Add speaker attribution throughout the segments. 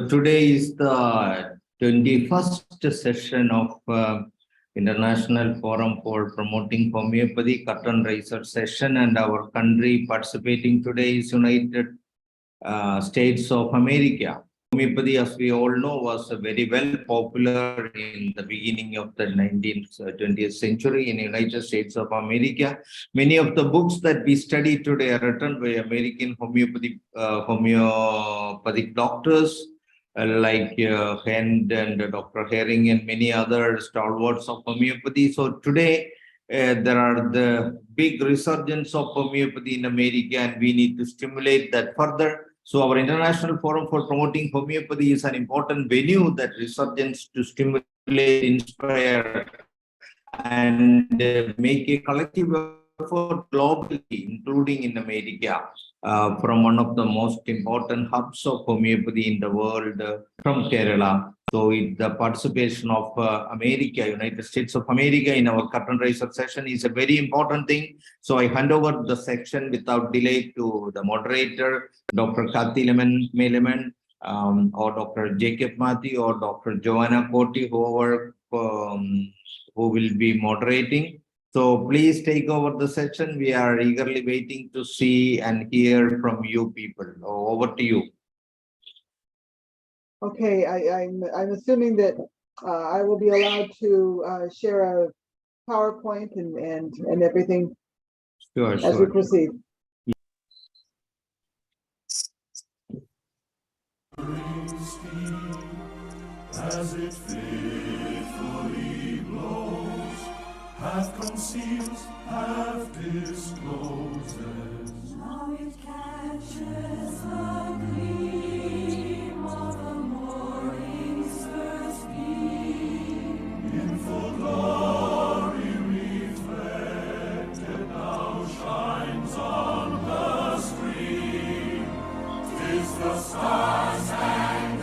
Speaker 1: Today is the 21st session of International Forum for Promoting Homeopathy Curtain Raiser session, and our country participating today is United States of America. Homeopathy, as we all know, was very well popular in the beginning of the 20th century in the United States of America. Many of the books that we study today are written by American homeopathic doctors like Hend and Dr. Herring and many other stalwarts of homeopathy. So today, there are the big resurgence of homeopathy in America, and we need to stimulate that further. So our International Forum for Promoting Homeopathy is an important venue that resurgence to stimulate, inspire, and make a collective effort globally, including in America, from one of the most important hubs of homeopathy in the world, from Kerala. So the participation of America, United States of America in our curtain raiser session is a very important thing. So I hand over the section without delay to the moderator, Dr. Kathy Meleman, or Dr. Jacob Matthew, or Dr. Joanna Koti, who will be moderating. So please take over the session. We are eagerly waiting to see and hear from you people. Over to you.
Speaker 2: Okay, I'm assuming that I will be allowed to share a PowerPoint and everything as we proceed.
Speaker 3: As it fitfully blows, half conceals, half discloses. Now it catches the gleam of the morning's first beam. In full glory reflected, now shines on the screen. 'Tis the stars and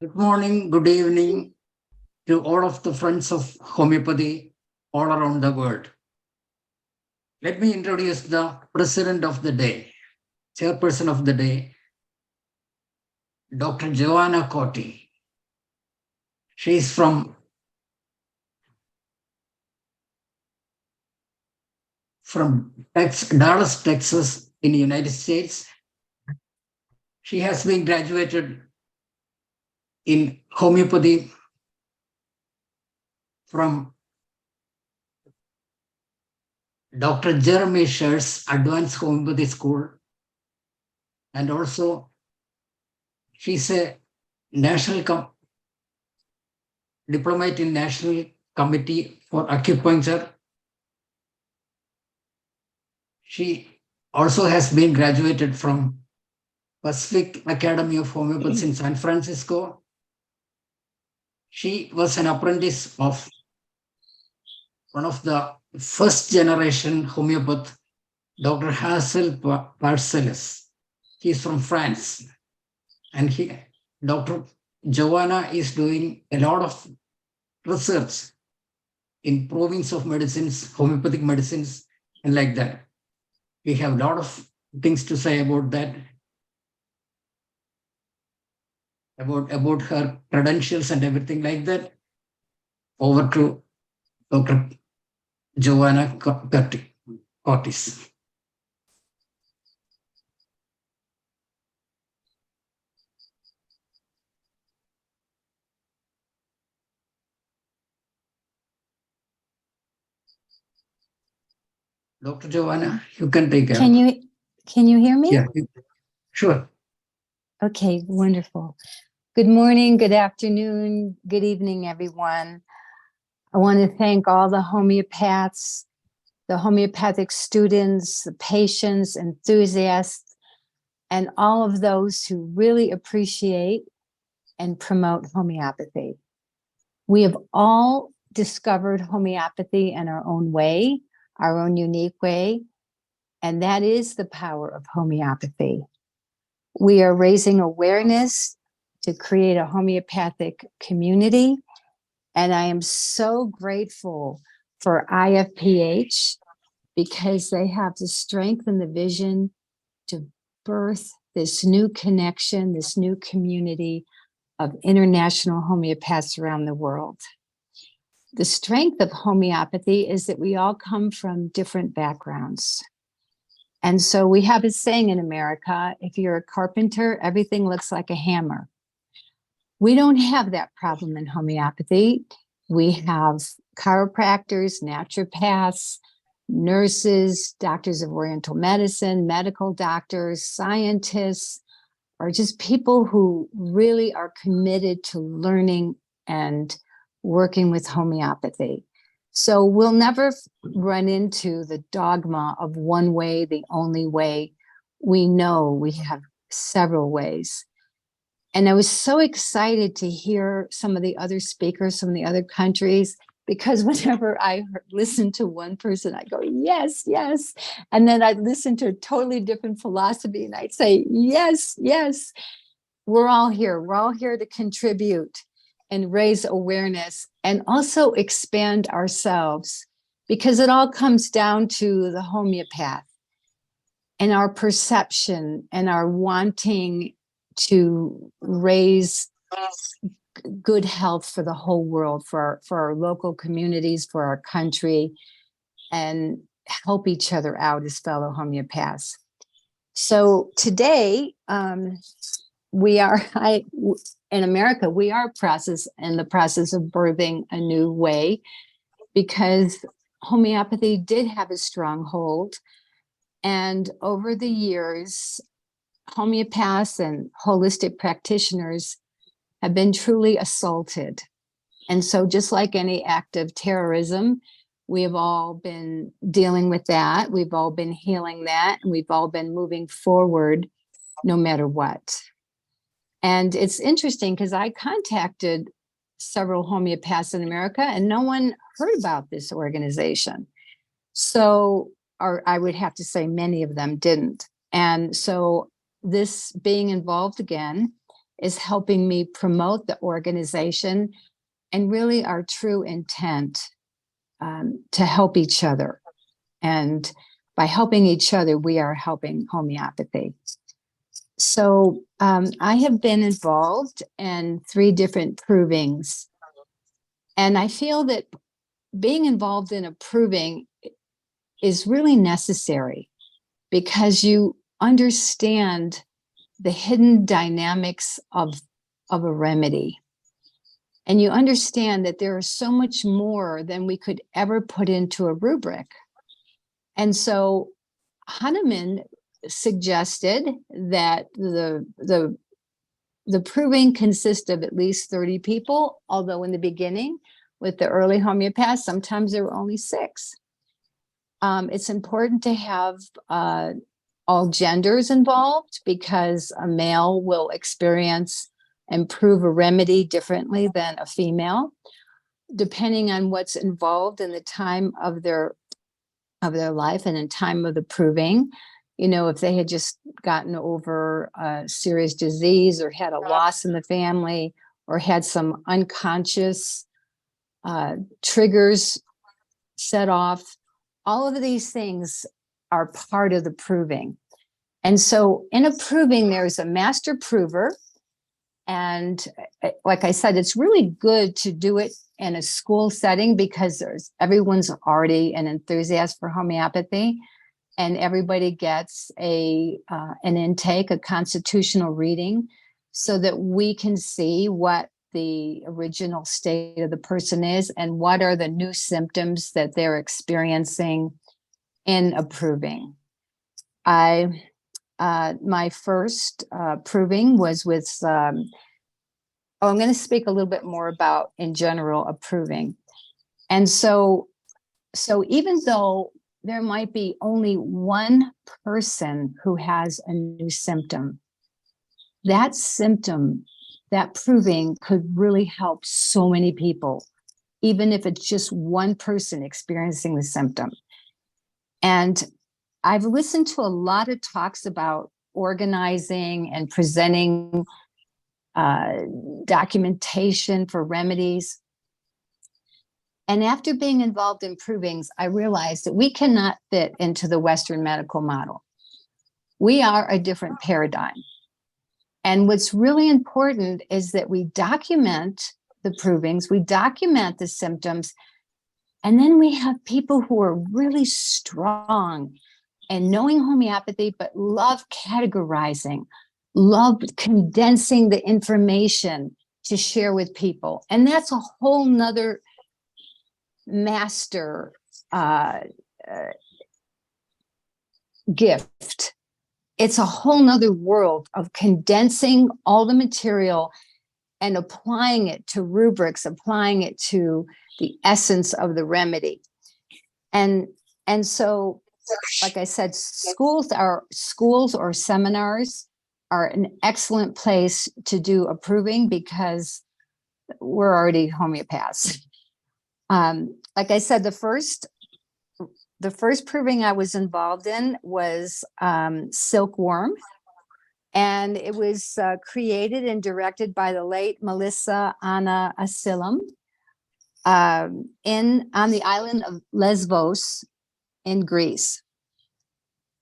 Speaker 4: Good morning, good evening to all of the friends of homeopathy all around the world. Let me introduce the president of the day, chairperson of the day, Dr. Joanna Koti. She is from Dallas, Texas, in the United States. She has been graduated in homeopathy from Dr. Jeremy Scher's Advanced Homeopathy School, and also She's a diplomat in National Committee for Acupuncture. She also has been graduated from Pacific Academy of Homeopathy in San Francisco. She was an apprentice of one of the first generation homeopath, Dr. Hazel Parcellus. He is from France. And Dr. Joanna is doing a lot of research in province of medicines, homeopathic medicines, and like that. We have a lot of things to say about that, about her credentials and everything like that. Over to Dr. Joanna Curtis. Dr. Joanna, you can take it.
Speaker 5: Can you hear me?
Speaker 4: Yeah, sure.
Speaker 5: Okay, wonderful. Good morning, good afternoon, good evening, everyone. I want to thank all the homeopaths, the homeopathic students, the patients, enthusiasts, and all of those who really appreciate and promote homeopathy. We have all discovered homeopathy in our own way, our own unique way, and that is the power of homeopathy. We are raising awareness to create a homeopathic community, and I am so grateful for Ifph because they have the strength and the vision to birth this new connection, this new community of international homeopaths around the world. The strength of homeopathy is that we all come from different backgrounds. And so we have a saying in America, if you're a carpenter, everything looks like a hammer. We don't have that problem in homeopathy. We have chiropractors, naturopaths, nurses, doctors of Oriental medicine, medical doctors, scientists, or just people who really are committed to learning and working with homeopathy. So we'll never run into the dogma of one way, the only way. We know we have several ways. And I was so excited to hear some of the other speakers from the other countries, because whenever I listen to one person, I go, yes, yes. And then I'd listen to a totally different philosophy and I'd say, yes, yes. We're all here. We're all here to contribute and raise awareness and also expand ourselves, because it all comes down to the homeopath and our perception and our wanting to raise good health for the whole world, for our local communities, for our country, and help each other out as fellow homeopaths. So today, in America, we are in the process of birthing a new way, because homeopathy did have a strong hold. And over the years, homeopaths and holistic practitioners have been truly assaulted. And so just like any act of terrorism, we have all been dealing with that. We've all been healing that. And we've all been moving forward no matter what. And it's interesting because I contacted several homeopaths in America and no one heard about this organization. So, or I would have to say many of them didn't. And so this being involved again is helping me promote the organization and really our true intent to help each other. And by helping each other, we are helping homeopathy. So I have been involved in 3 different provings. And I feel that being involved in a proving is really necessary because you understand the hidden dynamics of a remedy. And you understand that there is so much more than we could ever put into a rubric. And so Hahnemann suggested that the the proving consists of at least 30 people, although in the beginning, with the early homeopaths, sometimes there were only 6. It's important to have all genders involved because a male will experience and prove a remedy differently than a female, depending on what's involved in the time of their life and in time of the proving. You know, if they had just gotten over a serious disease or had a loss in the family or had some unconscious triggers set off, all of these things are part of the proving. And so in a proving, there's a master prover. And like I said, it's really good to do it in a school setting because everyone's already an enthusiast for homeopathy, and everybody gets an intake, a constitutional reading, so that we can see what the original state of the person is and what are the new symptoms that they're experiencing in approving. My first proving was with, I'm going to speak a little bit more about in general approving. And so even though there might be only one person who has a new symptom, that symptom, that proving could really help so many people, even if it's just one person experiencing the symptom. And I've listened to a lot of talks about organizing and presenting documentation for remedies. And after being involved in provings, I realized that we cannot fit into the Western medical model. We are a different paradigm. And what's really important is that we document the provings, we document the symptoms, and then we have people who are really strong and knowing homeopathy, but love categorizing, love condensing the information to share with people. And that's a whole nother master gift. It's a whole nother world of condensing all the material and applying it to rubrics, applying it to the essence of the remedy. And so, like I said, schools or seminars are an excellent place to do approving because we're already homeopaths. Like I said, the first proving I was involved in was silkworm, and it was created and directed by the late Melissa Anna Asilam on the island of Lesbos in Greece.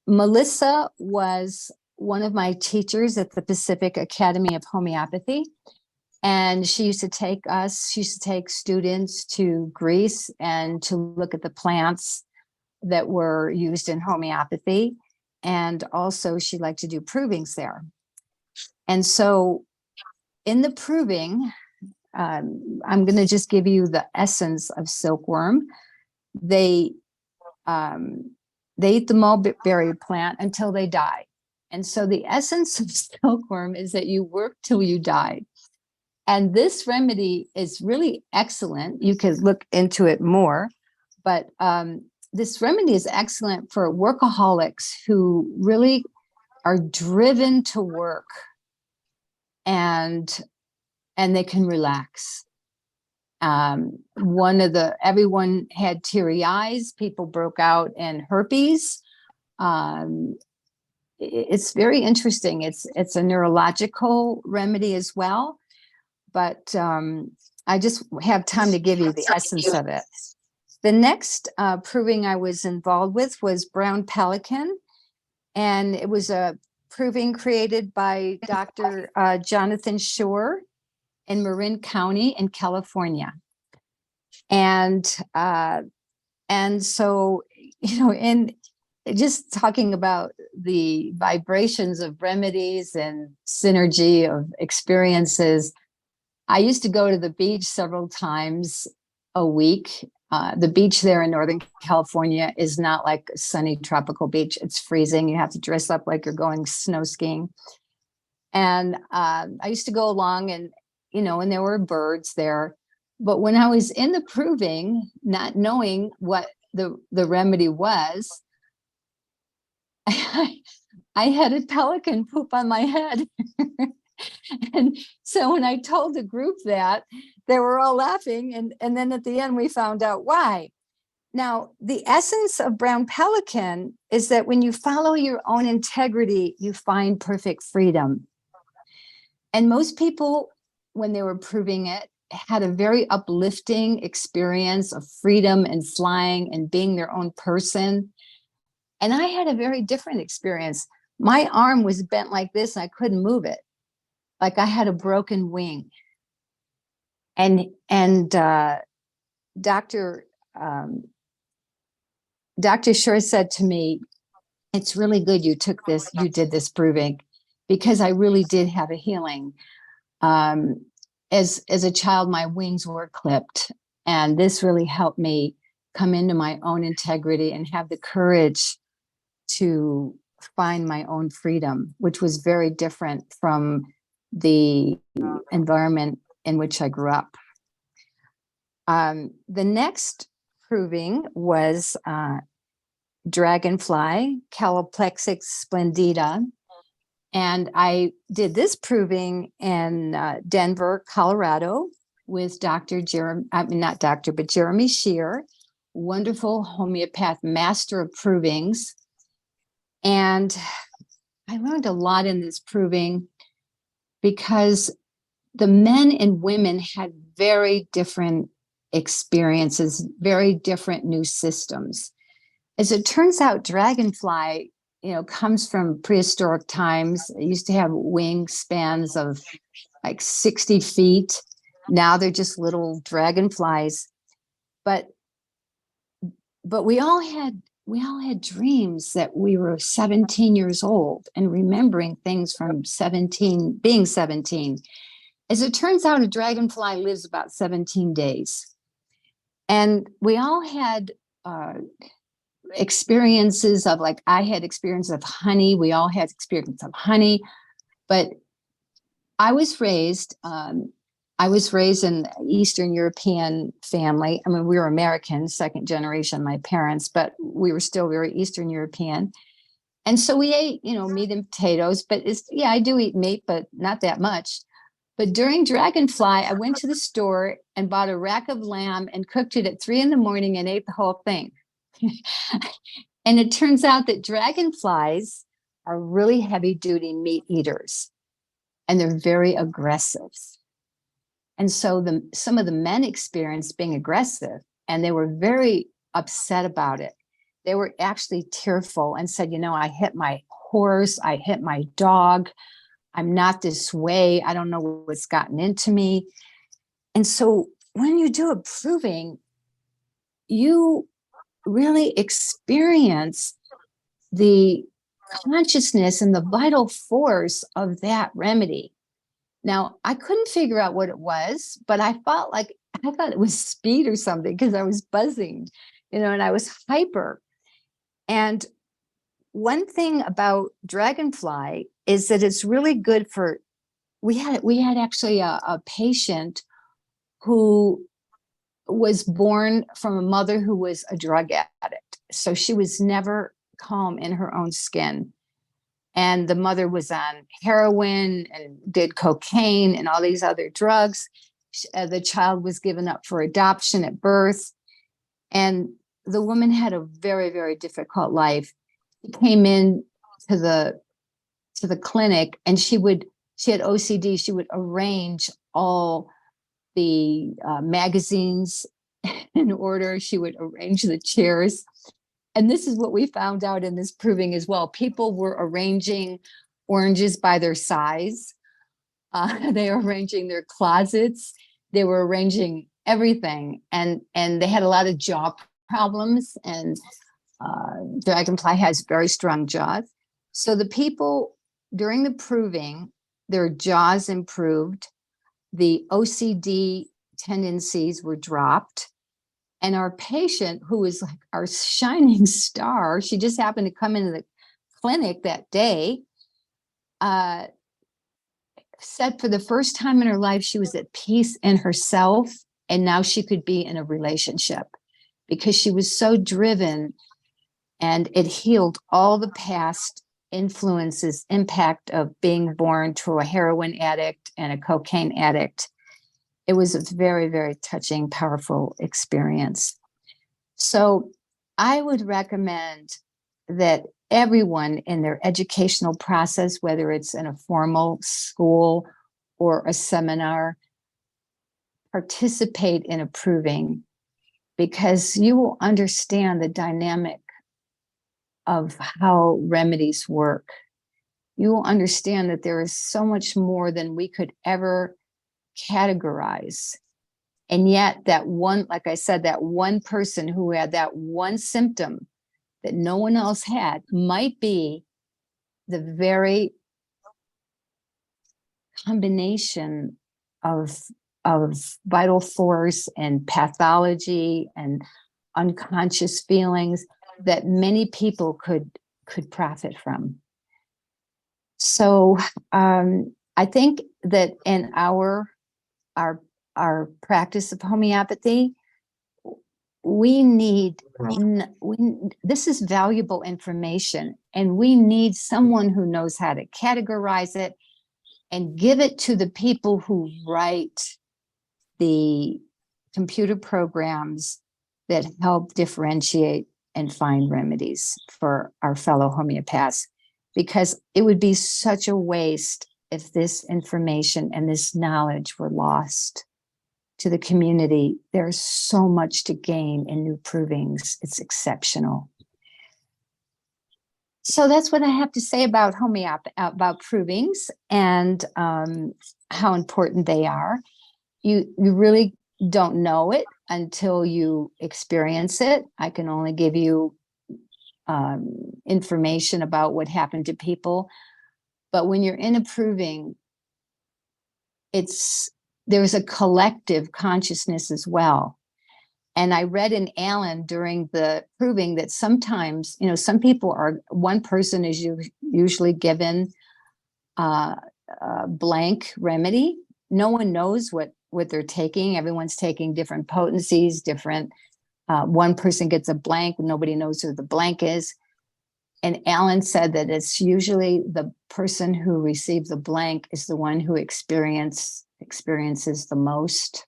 Speaker 5: Melissa was one of my teachers at the Pacific Academy of Homeopathy. And she used to take students to Greece and to look at the plants that were used in homeopathy. And also she liked to do provings there. And so in the proving, I'm going to just give you the essence of silkworm. They eat the mulberry plant until they die. And so the essence of silkworm is that you work till you die. And this remedy is really excellent. You could look into it more, but this remedy is excellent for workaholics who really are driven to work, and they can relax. Everyone had teary eyes. People broke out in herpes. It's very interesting. It's a neurological remedy as well. But I just have time to give you the essence of it. The next proving I was involved with was brown pelican. And it was a proving created by Dr. Jonathan Shore in Marin County in California. And so, in just talking about the vibrations of remedies and synergy of experiences, I used to go to the beach several times a week. The beach there in Northern California is not like a sunny tropical beach. It's freezing. You have to dress up like you're going snow skiing. And I used to go along and, and there were birds there. But when I was in the proving, not knowing what the remedy was, I had a pelican poop on my head. And so when I told the group that, they were all laughing. And then at the end, we found out why. Now, the essence of brown pelican is that when you follow your own integrity, you find perfect freedom. And most people, when they were proving it, had a very uplifting experience of freedom and flying and being their own person. And I had a very different experience. My arm was bent like this and I couldn't move it. Like I had a broken wing. And Dr. Shore said to me, it's really good you did this proving, because I really did have a healing. As a child, my wings were clipped, and this really helped me come into my own integrity and have the courage to find my own freedom, which was very different from the environment in which I grew up. The next proving was dragonfly, Caloplexix splendida. And I did this proving in Denver, Colorado with Jeremy Shear, wonderful homeopath, master of provings. And I learned a lot in this proving because the men and women had very different experiences, very different new systems. As it turns out, dragonfly, comes from prehistoric times. It used to have wingspans of like 60 feet. Now they're just little dragonflies. But we all had dreams that we were 17 years old and remembering things from being 17. As it turns out, a dragonfly lives about 17 days. And we all had experiences of, like, I had experience of honey. We all had experience of honey, but I was raised in an Eastern European family. I mean, we were American, second generation, my parents, but we were still very Eastern European. And so we ate, meat and potatoes, but I do eat meat, but not that much. But during dragonfly, I went to the store and bought a rack of lamb and cooked it at 3 a.m. and ate the whole thing. And it turns out that dragonflies are really heavy duty meat eaters, and they're very aggressive. And so some of the men experienced being aggressive, and they were very upset about it. They were actually tearful and said, I hit my horse, I hit my dog. I'm not this way. I don't know what's gotten into me. And so when you do a proving, you really experience the consciousness and the vital force of that remedy. Now, I couldn't figure out what it was, but I thought it was speed or something, because I was buzzing, and I was hyper. And one thing about dragonfly is that it's really good for, we had actually a patient who was born from a mother who was a drug addict. So she was never calm in her own skin. And the mother was on heroin and did cocaine and all these other drugs. The child was given up for adoption at birth. And the woman had a very, very difficult life. She came in to the clinic, and she had OCD. She would arrange all the magazines in order. She would arrange the chairs. And this is what we found out in this proving as well. People were arranging oranges by their size. They were arranging their closets. They were arranging everything. And they had a lot of jaw problems. And dragonfly has very strong jaws. So the people during the proving, their jaws improved. The OCD tendencies were dropped. And our patient, who was like our shining star, she just happened to come into the clinic that day. said for the first time in her life, she was at peace in herself, and now she could be in a relationship because she was so driven, and it healed all the past influences, impact of being born to a heroin addict and a cocaine addict. It was a very, very touching, powerful experience. So I would recommend that everyone in their educational process, whether it's in a formal school or a seminar, participate in approving, because you will understand the dynamic of how remedies work. You will understand that there is so much more than we could ever categorize. And yet that one, like I said, that one person who had that one symptom that no one else had might be the very combination of vital force and pathology and unconscious feelings that many people could profit from. So I think that in our practice of homeopathy, we need, this is valuable information, and we need someone who knows how to categorize it and give it to the people who write the computer programs that help differentiate and find remedies for our fellow homeopaths, because it would be such a waste if this information and this knowledge were lost to the community. There's so much to gain in new provings. It's exceptional. So that's what I have to say about about provings and how important they are. You really don't know it until you experience it. I can only give you information about what happened to people. But when you're in a proving, there's a collective consciousness as well. And I read in Alan during the proving that sometimes, some people one person is usually given a blank remedy. No one knows what they're taking. Everyone's taking different potencies, different. One person gets a blank, nobody knows who the blank is. And Alan said that it's usually the person who receives the blank is the one who experiences the most,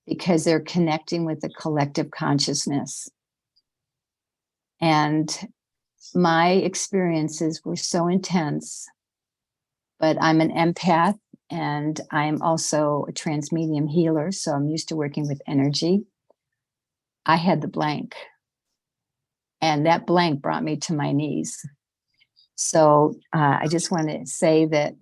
Speaker 5: because they're connecting with the collective consciousness. And my experiences were so intense, but I'm an empath and I'm also a transmedium healer, so I'm used to working with energy. I had the blank, and that blank brought me to my knees. So I just want to say that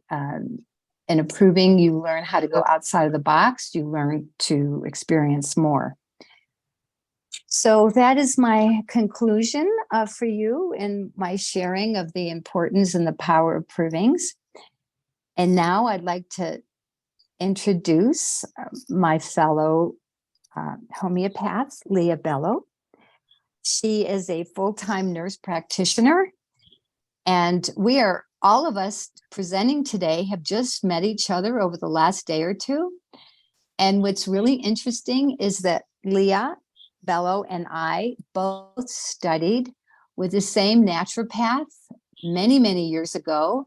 Speaker 5: in approving, you learn how to go outside of the box. You learn to experience more. So that is my conclusion for you in my sharing of the importance and the power of provings. And now I'd like to introduce my fellow homeopath, Leah Bello. She is a full-time nurse practitioner, and all of us presenting today have just met each other over the last day or two. And what's really interesting is that Leah Bello and I both studied with the same naturopath many, many years ago,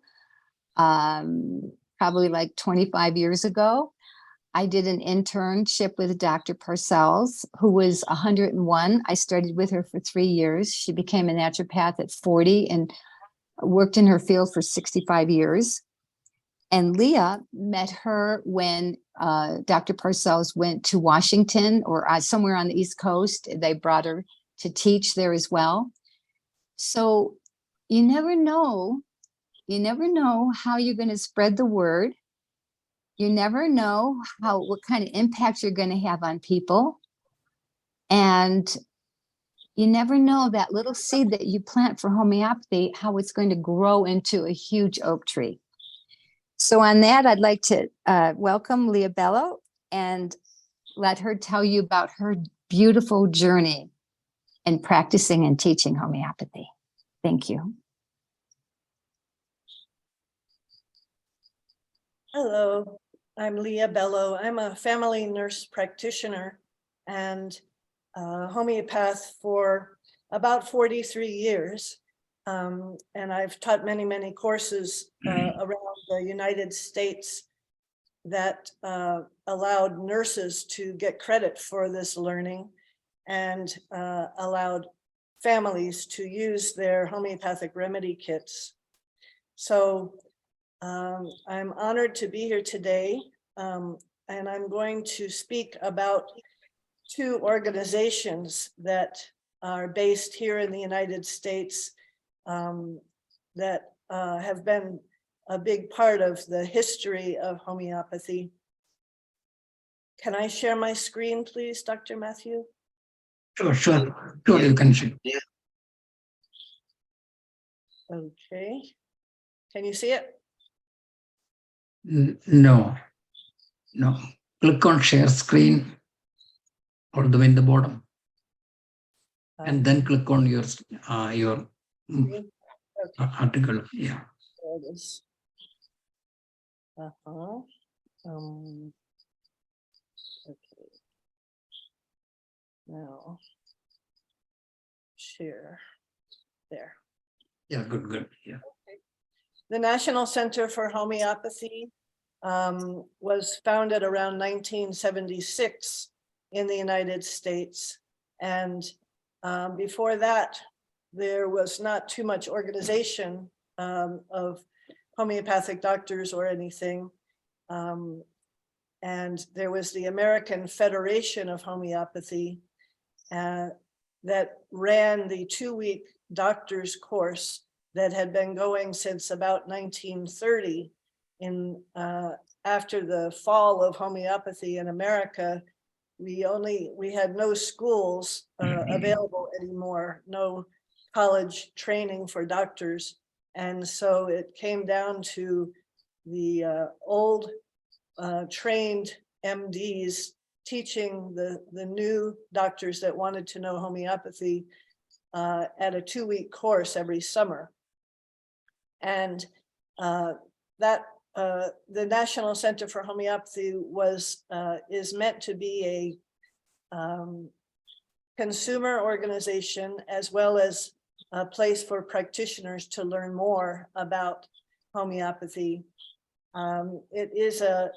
Speaker 5: probably like 25 years ago. I did an internship with Dr. Parcells, who was 101. I studied with her for 3 years. She became a naturopath at 40 and worked in her field for 65 years. And Leah met her when Dr. Parcells went to Washington or somewhere on the East Coast. They brought her to teach there as well. So you never know how you're going to spread the word. You never know what kind of impact you're going to have on people. And you never know that little seed that you plant for homeopathy, how it's going to grow into a huge oak tree. So on that, I'd like to welcome Leah Bello and let her tell you about her beautiful journey in practicing and teaching homeopathy. Thank you.
Speaker 6: Hello, I'm Leah Bello. I'm a family nurse practitioner and homeopath for about 43 years. And I've taught many, many courses around the United States that allowed nurses to get credit for this learning and allowed families to use their homeopathic remedy kits. So I'm honored to be here today, and I'm going to speak about two organizations that are based here in the United States that have been a big part of the history of homeopathy. Can I share my screen, please, Dr. Matthew?
Speaker 4: Sure, you can share.
Speaker 6: Okay. Can you see it?
Speaker 4: No. Click on share screen all the way in the bottom, and then click on your
Speaker 6: Okay.
Speaker 4: article. Yeah.
Speaker 6: There it is. Okay. Now, share there.
Speaker 4: Yeah, good. Yeah.
Speaker 6: The National Center for Homeopathy was founded around 1976 in the United States. And before that, there was not too much organization of homeopathic doctors or anything. And there was the American Federation of Homeopathy that ran the 2-week doctor's course that had been going since about 1930. After the fall of homeopathy in America, we had no schools available anymore, no college training for doctors. And so it came down to the old trained MDs teaching the new doctors that wanted to know homeopathy at a 2-week course every summer. And the National Center for Homeopathy is meant to be a consumer organization as well as a place for practitioners to learn more about homeopathy. It is a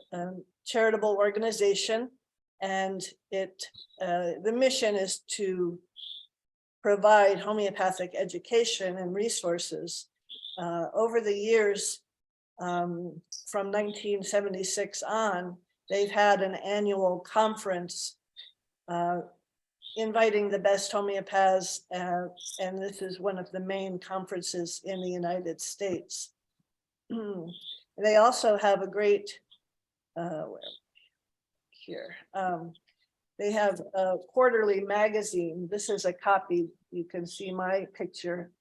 Speaker 6: charitable organization, and the mission is to provide homeopathic education and resources. Over the years, from 1976 on, they've had an annual conference inviting the best homeopaths, and this is one of the main conferences in the United States. They also have a great, they have a quarterly magazine. This is a copy. You can see my picture.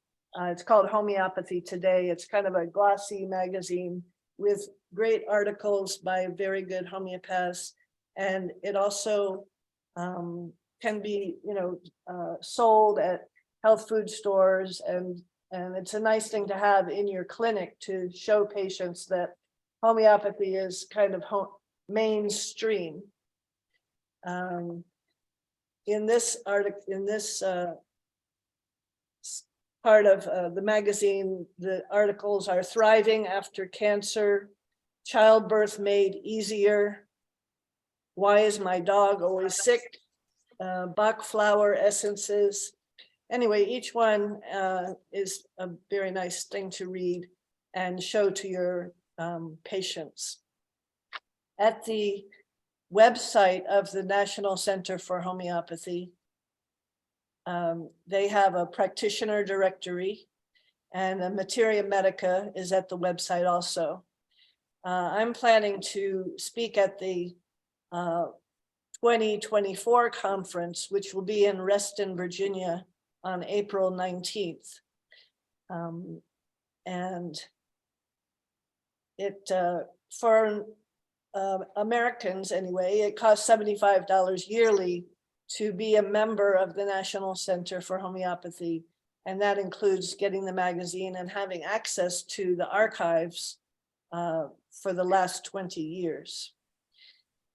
Speaker 6: It's called Homeopathy Today. It's kind of a glossy magazine with great articles by very good homeopaths. And it also can be, sold at health food stores. And it's a nice thing to have in your clinic to show patients that homeopathy is kind of mainstream. In this article, in this part of the magazine, the articles are Thriving After Cancer, Childbirth Made Easier, Why Is My Dog Always Sick, Bach Flower Essences. Anyway, each one is a very nice thing to read and show to your patients. At the website of the National Center for Homeopathy, they have a practitioner directory, and a Materia Medica is at the website also. I'm planning to speak at the 2024 conference, which will be in Reston, Virginia on April 19th. And it, for Americans anyway, it costs $75 yearly to be a member of the National Center for Homeopathy. And that includes getting the magazine and having access to the archives for the last 20 years.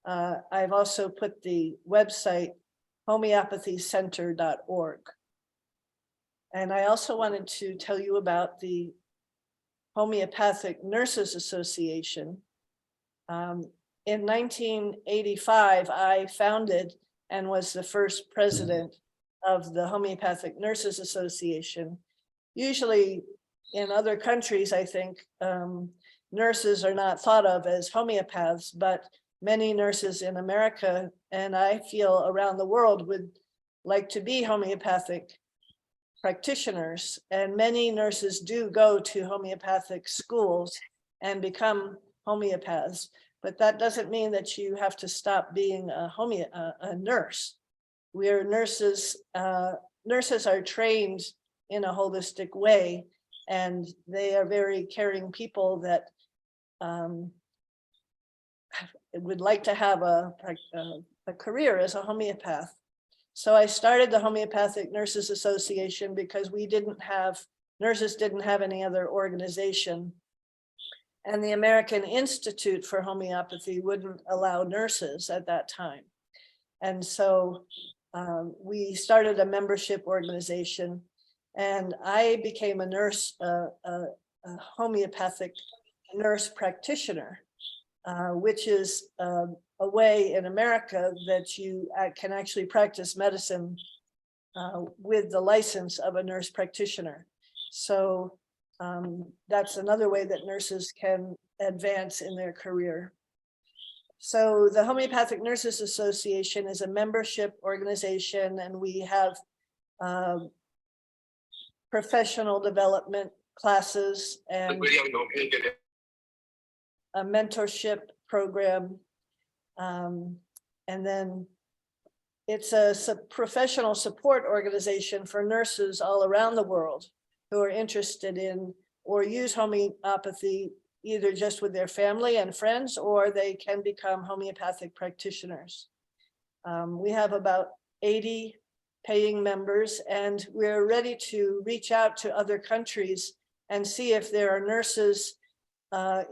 Speaker 6: I've also put the website homeopathycenter.org. And I also wanted to tell you about the Homeopathic Nurses Association. In 1985, I founded and was the first president of the Homeopathic Nurses Association. Usually in other countries, I think, nurses are not thought of as homeopaths, but many nurses in America, and I feel around the world, would like to be homeopathic practitioners. And many nurses do go to homeopathic schools and become homeopaths, but that doesn't mean that you have to stop being a nurse. We are nurses. Nurses are trained in a holistic way, and they are very caring people that would like to have a career as a homeopath. So I started the Homeopathic Nurses Association because nurses didn't have any other organization. And the American Institute for Homeopathy wouldn't allow nurses at that time. And so we started a membership organization, and I became a nurse, a homeopathic nurse practitioner, which is a way in America that you can actually practice medicine with the license of a nurse practitioner. So that's another way that nurses can advance in their career. So the Homeopathic Nurses Association is a membership organization, and we have professional development classes and a mentorship program. And then it's a professional support organization for nurses all around the world who are interested in or use homeopathy either just with their family and friends, or they can become homeopathic practitioners. We have about 80 paying members, and we're ready to reach out to other countries and see if there are nurses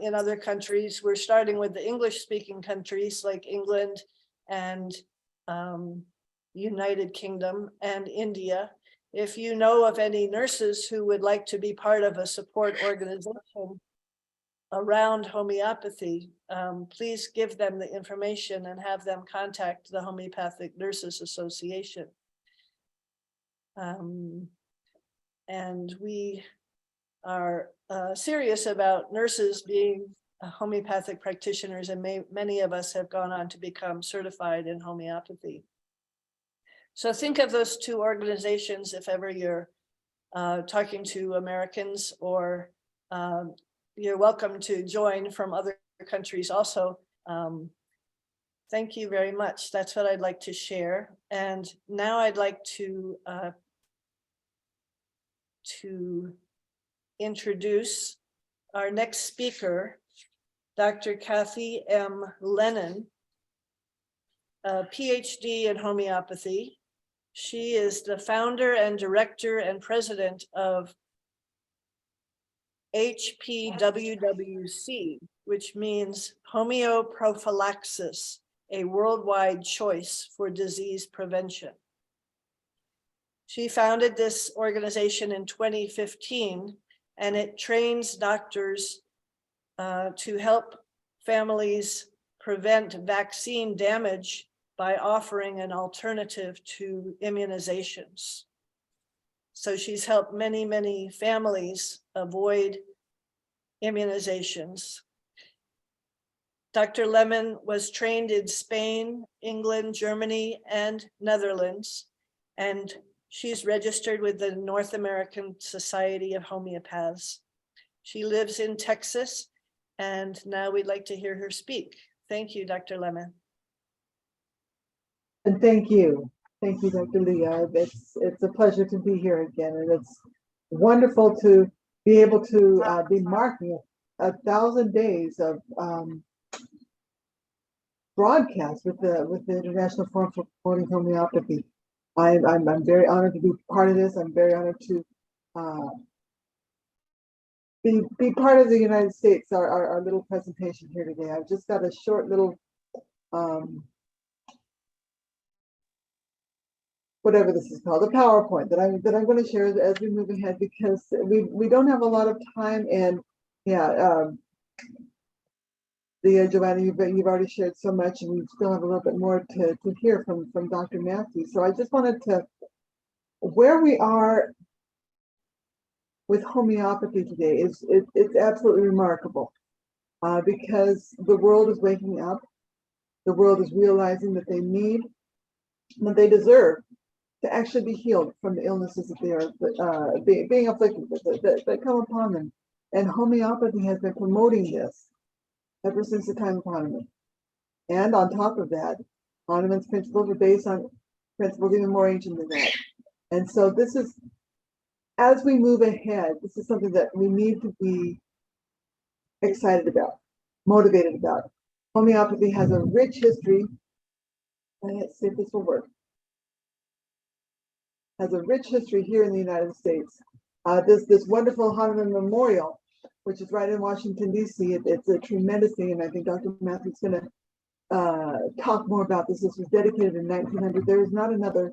Speaker 6: in other countries. We're starting with the English-speaking countries like England and United Kingdom and India. If you know of any nurses who would like to be part of a support organization around homeopathy, please give them the information and have them contact the Homeopathic Nurses Association. And we are serious about nurses being homeopathic practitioners, and many of us have gone on to become certified in homeopathy. So think of those two organizations if ever you're talking to Americans, or you're welcome to join from other countries also. Thank you very much. That's what I'd like to share. And now I'd like to introduce our next speaker, Dr. Kathy M. Lennon, a PhD in homeopathy. She is the founder and director and president of HPWWC, which means Homeoprophylaxis, a worldwide choice for disease prevention. She founded this organization in 2015, and it trains doctors to help families prevent vaccine damage by offering an alternative to immunizations. So she's helped many, many families avoid immunizations. Dr. Lemon was trained in Spain, England, Germany, and Netherlands, and she's registered with the North American Society of Homeopaths. She lives in Texas, and now we'd like to hear her speak. Thank you, Dr. Lemon.
Speaker 2: And thank you, Dr. Leah. It's a pleasure to be here again, and it's wonderful to be able to be marking 1,000 days of broadcast with the International Forum for Promoting Homeopathy. I'm very honored to be part of this. I'm very honored to be part of the United States, our little presentation here today. I've just got a short little whatever this is called, a PowerPoint that I'm going to share as we move ahead, because we don't have a lot of time. And yeah, Joanna, you've already shared so much, and we still have a little bit more to hear from Dr. Matthew. So I just wanted to, where we are with homeopathy today it's absolutely remarkable, because the world is waking up. The world is realizing that they need, that they deserve to actually be healed from the illnesses that they are being afflicted with, that come upon them. And homeopathy has been promoting this ever since the time of Hahnemann. And on top of that, Hahnemann's principles are based on principles even more ancient than that. And so this is, as we move ahead, this is something that we need to be excited about, motivated about. Homeopathy has a rich history, and let's see if this will work. Has a rich history here in the United States. This wonderful Hahnemann Memorial, which is right in Washington, D.C. It's a tremendous thing, and I think Dr. Matthew's going to talk more about this. This was dedicated in 1900. There is not another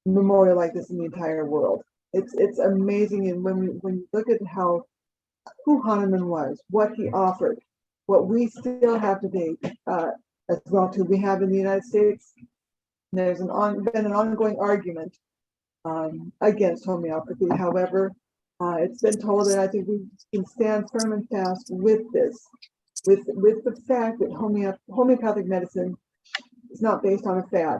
Speaker 2: memorial like this in the entire world. It's amazing, and when you look at who Hahnemann was, what he offered, what we still have today, as well too. We have in the United States, there's been an ongoing argument against homeopathy. However, it's been told that I think we can stand firm and fast with this, with the fact that homeopathic medicine is not based on a fad.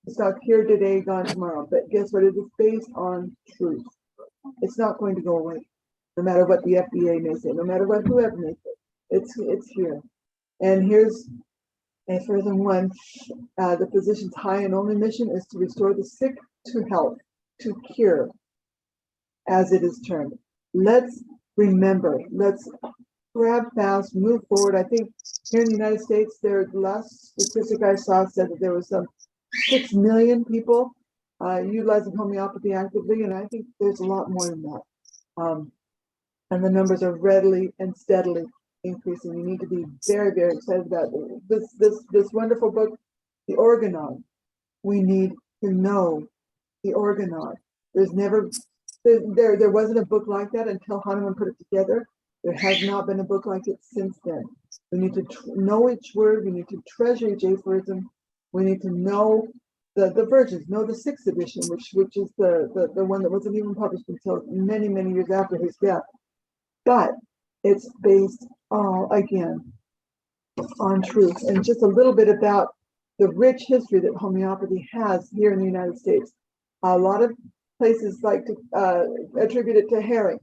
Speaker 2: It's not here today, gone tomorrow. But guess what? It is based on truth. It's not going to go away, no matter what the FDA may say, no matter what whoever may say. It's here. And here's version 1. The physician's high and only mission is to restore the sick to health, to cure, as it is termed. Let's remember, let's grab fast, move forward. I think here in the United States, the last statistic I saw said that there was some 6 million people utilizing homeopathy actively, and I think there's a lot more than that. And the numbers are readily and steadily increasing. You need to be very, very excited about this wonderful book, The Organon. We need to know the Organon. There wasn't a book like that until Hahnemann put it together. There has not been a book like it since then. We need to know each word. We need to treasure each aphorism. We need to know the versions, know the 6th edition, which is the one that wasn't even published until many, many years after his death. But it's based all, again, on truth. And just a little bit about the rich history that homeopathy has here in the United States. A lot of places like to attribute it to Herring,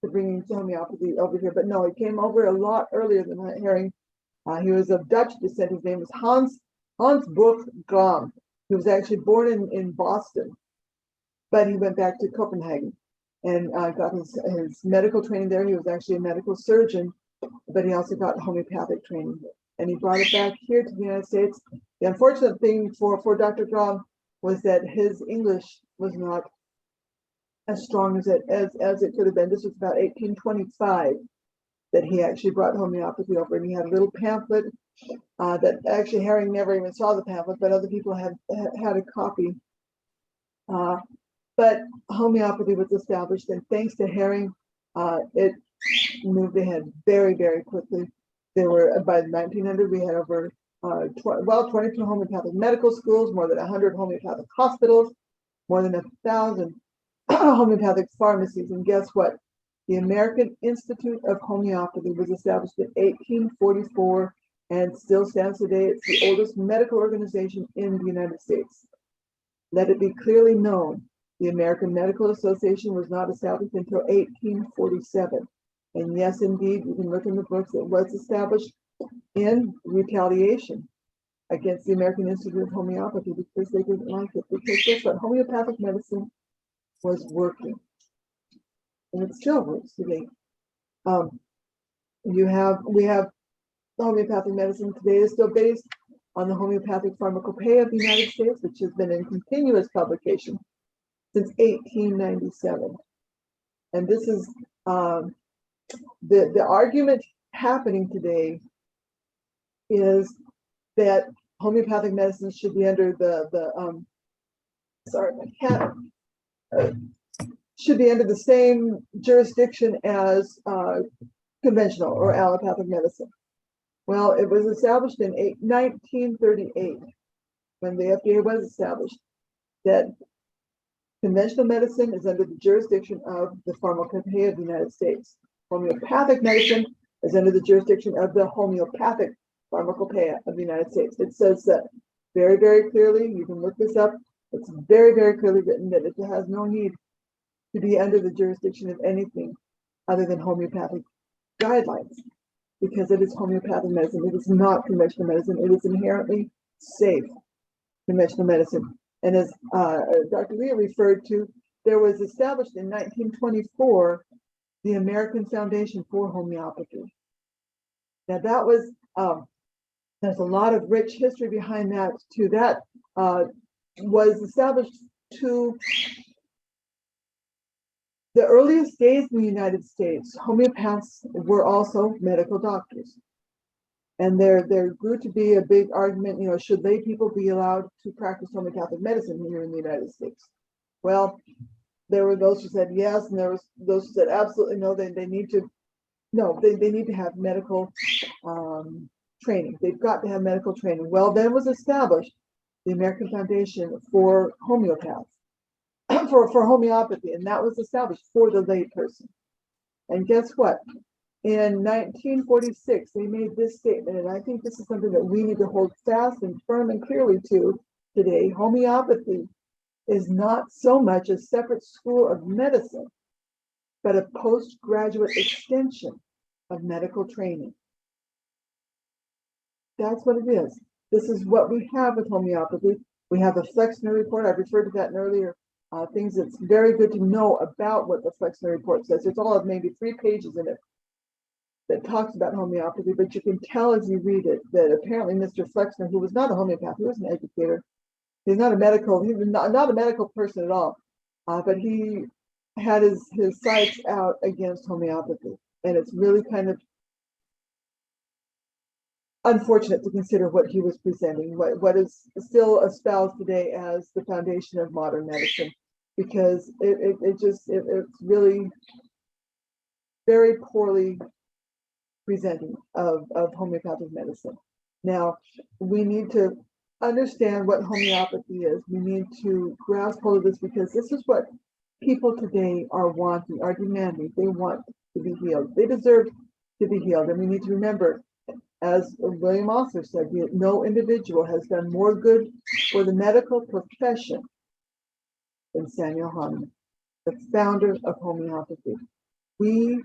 Speaker 2: to bringing homeopathy over here. But no, it came over a lot earlier than Herring. He was of Dutch descent. His name was Hans Both-Gram. He was actually born in Boston, but he went back to Copenhagen and got his medical training there. He was actually a medical surgeon, but he also got homeopathic training here. And he brought it back here to the United States. The unfortunate thing for Dr. Gram was that his English was not as strong as it could have been. This was about 1825 that he actually brought homeopathy over, and he had a little pamphlet that actually Herring never even saw the pamphlet, but other people had a copy. But homeopathy was established, and thanks to Herring, it moved ahead very, very quickly. There were, by 1900, we had over 22 homeopathic medical schools, more than 100 homeopathic hospitals, more than 1,000 homeopathic pharmacies. And guess what? The American Institute of Homeopathy was established in 1844 and still stands today. It's the oldest medical organization in the United States. Let it be clearly known, the American Medical Association was not established until 1847. And yes, indeed, you can look in the books, it was established in retaliation against the American Institute of Homeopathy because they didn't like it. Because guess what? Homeopathic medicine was working. And it still works today. We have homeopathic medicine today is still based on the Homeopathic Pharmacopoeia of the United States, which has been in continuous publication since 1897. And this is The argument happening today is that homeopathic medicine should be under should be under the same jurisdiction as conventional or allopathic medicine. Well, it was established in 1938 when the FDA was established that conventional medicine is under the jurisdiction of the Pharmacopoeia of the United States. Homeopathic medicine is under the jurisdiction of the Homeopathic Pharmacopoeia of the United States. It says that very, very clearly. You can look this up. It's very, very clearly written that it has no need to be under the jurisdiction of anything other than homeopathic guidelines, because it is homeopathic medicine. It is not conventional medicine. It is inherently safe conventional medicine. And as Dr. Leah referred to, there was established in 1924 the American Foundation for Homeopathy. Now that was, there's a lot of rich history behind that too. That was established to the earliest days in the United States. Homeopaths were also medical doctors. And there grew to be a big argument, should lay people be allowed to practice homeopathic medicine here in the United States? Well, there were those who said yes, and there was those who said absolutely no, they need to have medical training. They've got to have medical training. Well, then was established the American Foundation for Homeopaths, for homeopathy, and that was established for the lay person. And guess what? In 1946, they made this statement, and I think this is something that we need to hold fast and firm and clearly to today. Homeopathy is not so much a separate school of medicine, but a postgraduate extension of medical training. That's what it is. This is what we have with homeopathy. We have the Flexner report. I've referred to that in earlier things. It's very good to know about what the Flexner report says. It's all of maybe 3 pages in it that talks about homeopathy, but you can tell as you read it that apparently Mr. Flexner, who was not a homeopath, he was an educator. He's not a medical person at all, but he had his sights out against homeopathy, and it's really kind of unfortunate to consider what he was presenting, what is still espoused today as the foundation of modern medicine, because it's really very poorly presenting of homeopathic medicine. Now, we need to understand what homeopathy is. We need to grasp hold of this, because this is what people today are wanting, are demanding. They want to be healed. They deserve to be healed. And we need to remember, as William Osler said, no individual has done more good for the medical profession than Samuel Hahnemann, the founder of homeopathy. We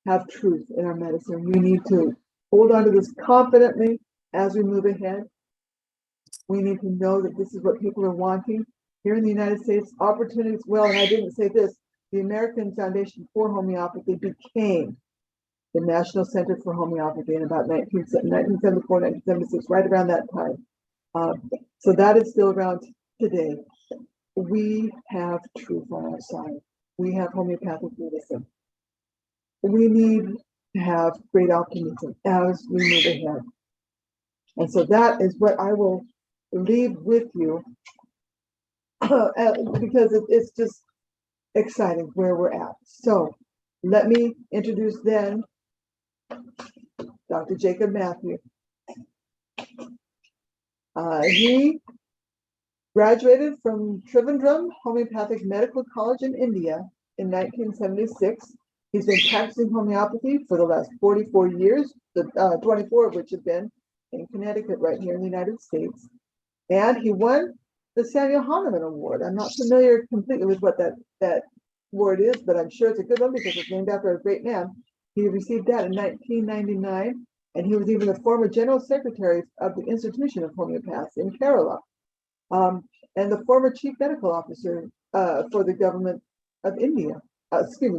Speaker 2: have truth in our medicine. We need to hold on to this confidently as we move ahead. We need to know that this is what people are wanting. Here in the United States, opportunities, well, and I didn't say this, the American Foundation for Homeopathy became the National Center for Homeopathy in about 1974, 1976, right around that time. So that is still around today. We have truth on our side. We have homeopathic medicine. We need to have great optimism as we move ahead. And so that is what I will leave with you, because it's just exciting where we're at. So let me introduce then Dr. Jacob Matthew. He graduated from Trivandrum Homeopathic Medical College in India in 1976. He's been practicing homeopathy for the last 44 years, 24 of which have been in Connecticut, right here in the United States. And he won the Samuel Hahnemann Award. I'm not familiar completely with what that award is, but I'm sure it's a good one because it's named after a great man. He received that in 1999, and he was even the former General Secretary of the Institution of Homeopaths in Kerala, and the former Chief Medical Officer for the government of India.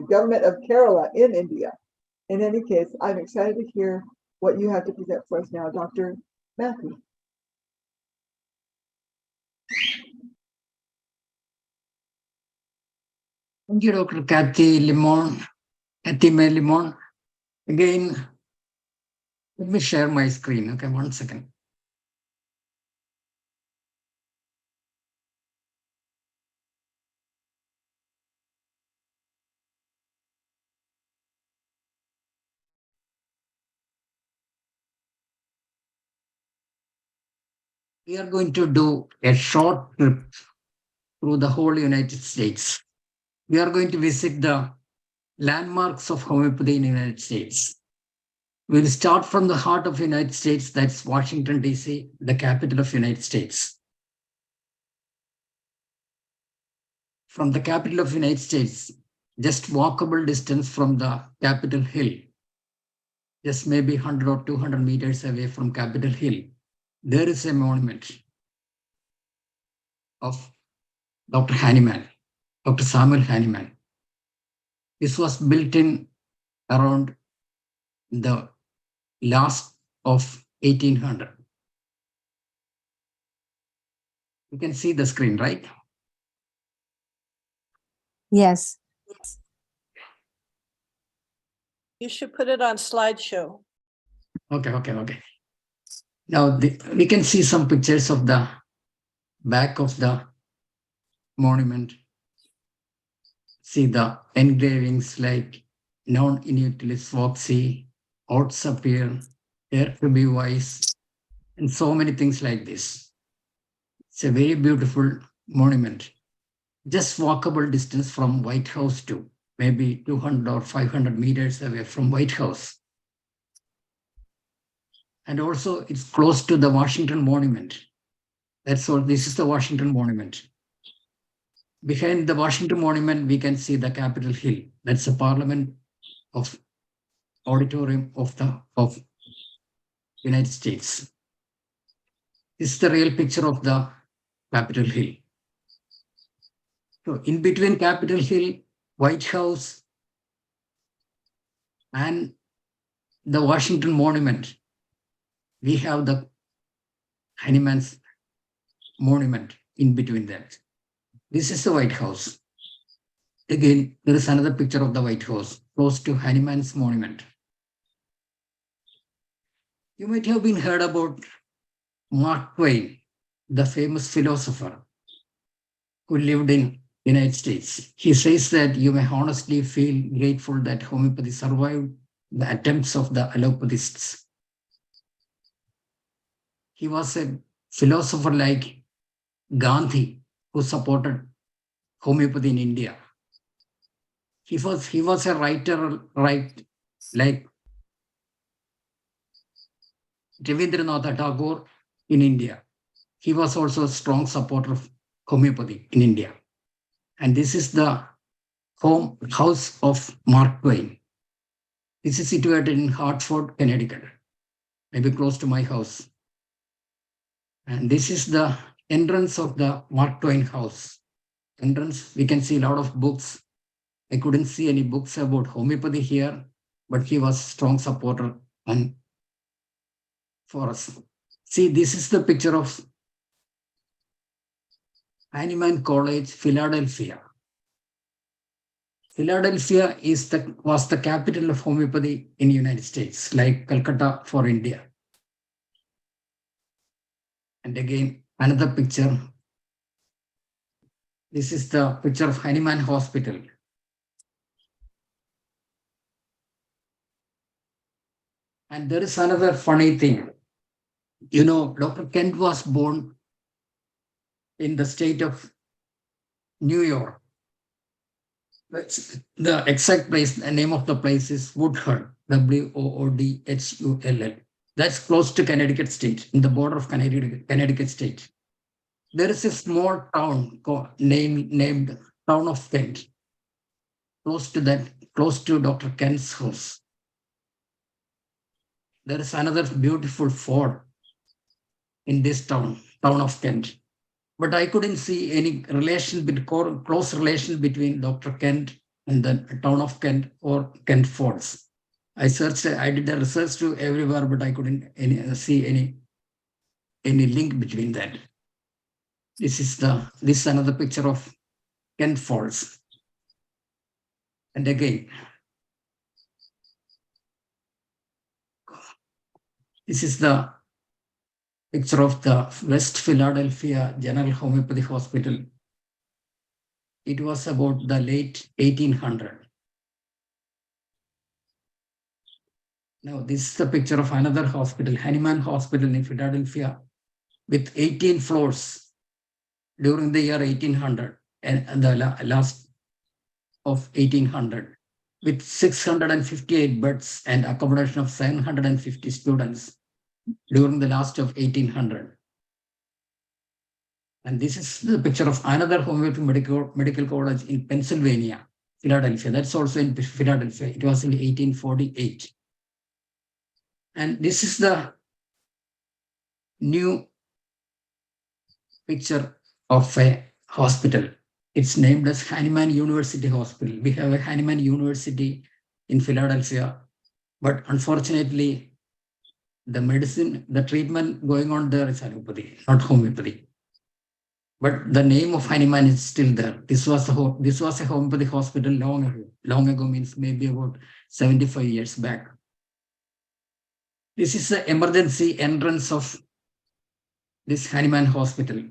Speaker 2: Government of Kerala in India. In any case, I'm excited to hear what you have to present for us now, Dr. Matthew.
Speaker 4: Thank you, Dr. Kathy Limon. Kathy Limon. Again, let me share my screen. Okay, 1 second. We are going to do a short trip through the whole United States. We are going to visit the landmarks of homeopathy in the United States. We'll start from the heart of the United States, that's Washington, D.C., the capital of the United States. From the capital of the United States, just walkable distance from the Capitol Hill, just maybe 100 or 200 meters away from Capitol Hill, there is a monument of Dr. Hahnemann, Dr. Samuel Hahnemann. This was built in around the last of 1800. You can see the screen, right?
Speaker 5: Yes.
Speaker 6: You should put it on slideshow.
Speaker 4: Okay. Now we can see some pictures of the back of the monument. See the engravings like non inutilis voxi, odds appear, there to be wise, and so many things like this. It's a very beautiful monument. Just walkable distance from White House to maybe 200 or 500 meters away from White House. And also it's close to the Washington Monument. That's all. This is the Washington Monument. Behind the Washington Monument, we can see the Capitol Hill. That's the Parliament of Auditorium of the United States. This is the real picture of the Capitol Hill. So in between Capitol Hill, White House, and the Washington Monument, we have the Hahnemann's monument in between that. This is the White House. Again, there is another picture of the White House close to Hahnemann's monument. You might have been heard about Mark Twain, the famous philosopher who lived in United States. He says that you may honestly feel grateful that homeopathy survived the attempts of the allopathists. He was a philosopher like Gandhi, who supported homeopathy in India. He was a writer like Rabindranath Tagore in India. He was also a strong supporter of homeopathy in India. And this is the home house of Mark Twain. This is situated in Hartford, Connecticut, maybe close to my house. And this is the entrance of the Mark Twain house. Entrance, we can see a lot of books. I couldn't see any books about homeopathy here, but he was a strong supporter and for us. See, this is the picture of Hahnemann College, Philadelphia. Philadelphia was the capital of homeopathy in the United States, like Calcutta for India. And again, another picture. This is the picture of Hahnemann Hospital. And there is another funny thing. You know, Dr. Kent was born in the state of New York. The exact place, the name of the place is Woodhull, Woodhull. That's close to Connecticut State, in the border of Connecticut State. There is a small town named Town of Kent, close to Dr. Kent's house. There is another beautiful fort in this town of Kent. But I couldn't see any close relation between Dr. Kent and the town of Kent or Kent Forts. I did a research to everywhere, but I couldn't see any link between that. This is another picture of Kent Falls. And again, This is the picture of the West Philadelphia General Homeopathy Hospital. It was about the late 1800. Now, this is the picture of another hospital, Hahnemann Hospital in Philadelphia, with 18 floors during the year 1800 and the last of 1800, with 658 beds and accommodation of 750 students during the last of 1800. And this is the picture of another homeopathic medical college in Pennsylvania, Philadelphia. That's also in Philadelphia. It was in 1848. And this is the new picture of a hospital. It's named as Hahnemann University Hospital. We have a Hahnemann University in Philadelphia, but unfortunately, the treatment going on there is allopathy, not homeopathy. But the name of Hahnemann is still there. This was a homeopathy hospital long ago. Long ago means maybe about 75 years back. This is the emergency entrance of this Hahnemann Hospital.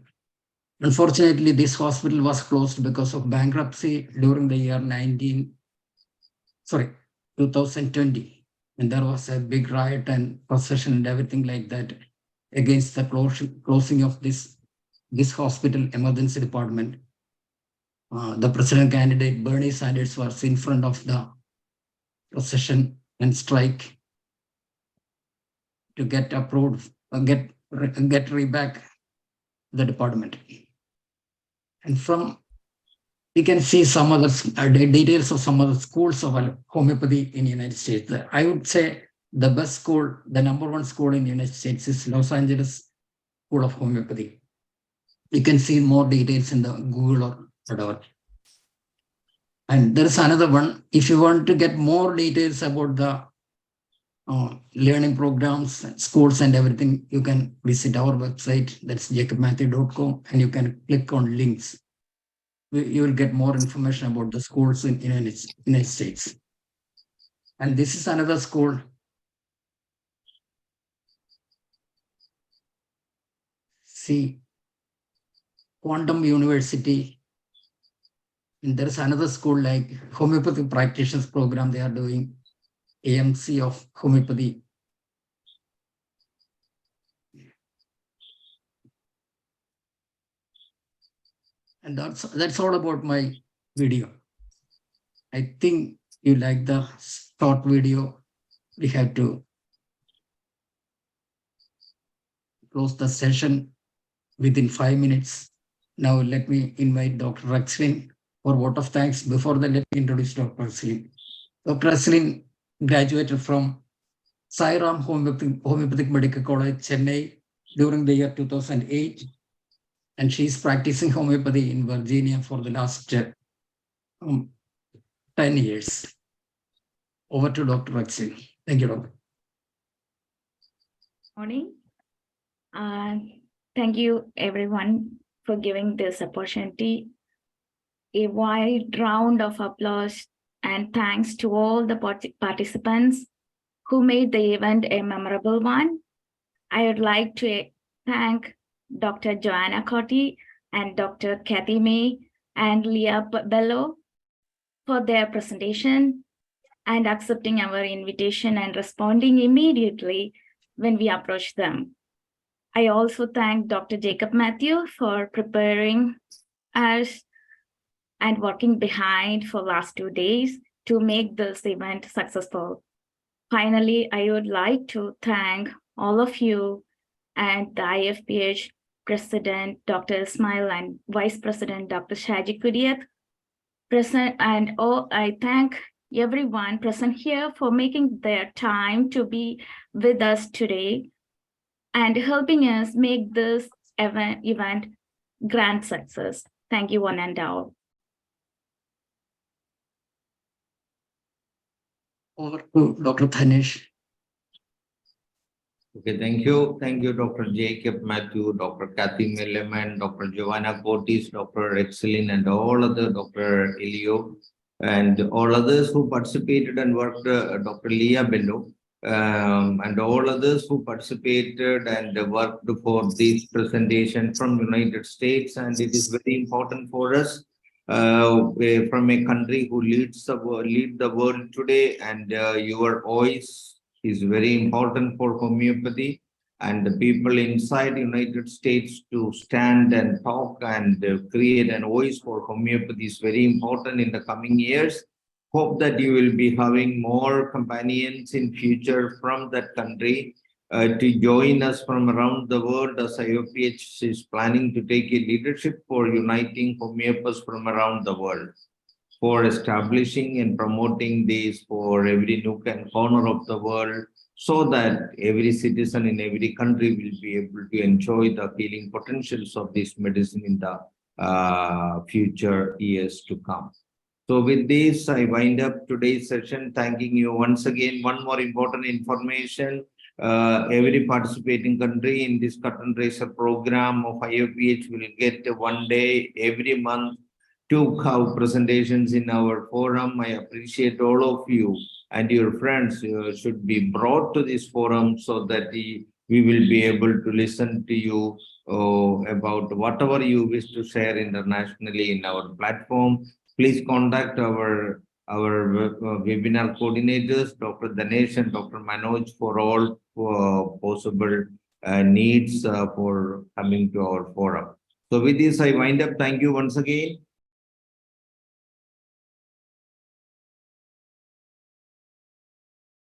Speaker 4: Unfortunately, this hospital was closed because of bankruptcy during the year 2020. And there was a big riot and procession and everything like that against the closing of this hospital emergency department. The president candidate Bernie Sanders was in front of the procession and strike to get approved, get back the department. And from we can see some other details of some other schools of homeopathy in the United States. I would say the best school, the number one school in the United States is Los Angeles School of Homeopathy. You can see more details in the Google or whatever. And there is another one. If you want to get more details about the learning programs, schools and everything, you can visit our website. That's jacobmatthew.com, and you can click on links. You will get more information about the schools in the United States. And this is another school. See, Quantum University. And there's another school like Homeopathic Practitioners Program. They are doing AMC of Homeopathy. And that's all about my video. I think you like the short video. We have to close the session within 5 minutes. Now let me invite Dr. Rexlin for vote of thanks. Before that, let me introduce Dr. Rexlin. Dr. Rexlin graduated from Sairam Homeopathic Medical College, Chennai during the year 2008. And she's practicing homeopathy in Virginia for the last 10 years. Over to Dr. Rexlin. Thank you, Doctor.
Speaker 7: Morning. Thank you, everyone, for giving this opportunity. A wide round of applause and thanks to all the participants who made the event a memorable one. I would like to thank Dr. Joanna Cotti and Dr. Kathy May and Leah Bello for their presentation and accepting our invitation and responding immediately when we approached them. I also thank Dr. Jacob Matthew for preparing us and working behind for last 2 days to make this event successful. Finally, I would like to thank all of you and the Ifph President, Dr. Ismail, and Vice President, Dr. Shaji Kudiyat, present, and all. I thank everyone present here for making their time to be with us today and helping us make this event grand success. Thank you, one and all.
Speaker 4: Over to Dr. Dhanesh.
Speaker 1: Okay, thank you. Thank you, Dr. Jacob Matthew, Dr. Kathy Milliman, Dr. Giovanna Cortis, Dr. Rexlin, and all other Dr. Elio, and all others who participated and worked, Dr. Leah Bello. and all others who participated and worked for this presentation from United States. And it is very important for us from a country who lead the world today. And your voice is very important for homeopathy. And the people inside United States to stand and talk and create an voice for homeopathy is very important in the coming years. Hope that you will be having more companions in future from that country to join us from around the world, as IOPH is planning to take a leadership for uniting homeopaths from around the world, for establishing and promoting these for every nook and corner of the world, so that every citizen in every country will be able to enjoy the healing potentials of this medicine in the future years to come. So with this, I wind up today's session, thanking you once again. One more important information. Every participating country in this cut and tracer program of IOPH will get 1 day every month to have presentations in our forum. I appreciate all of you and your friends should be brought to this forum so that we will be able to listen to you about whatever you wish to share internationally in our platform. Please contact our webinar coordinators, Dr. Danesh and Dr. Manoj, for all possible needs for coming to our forum. So with this, I wind up. Thank you once again.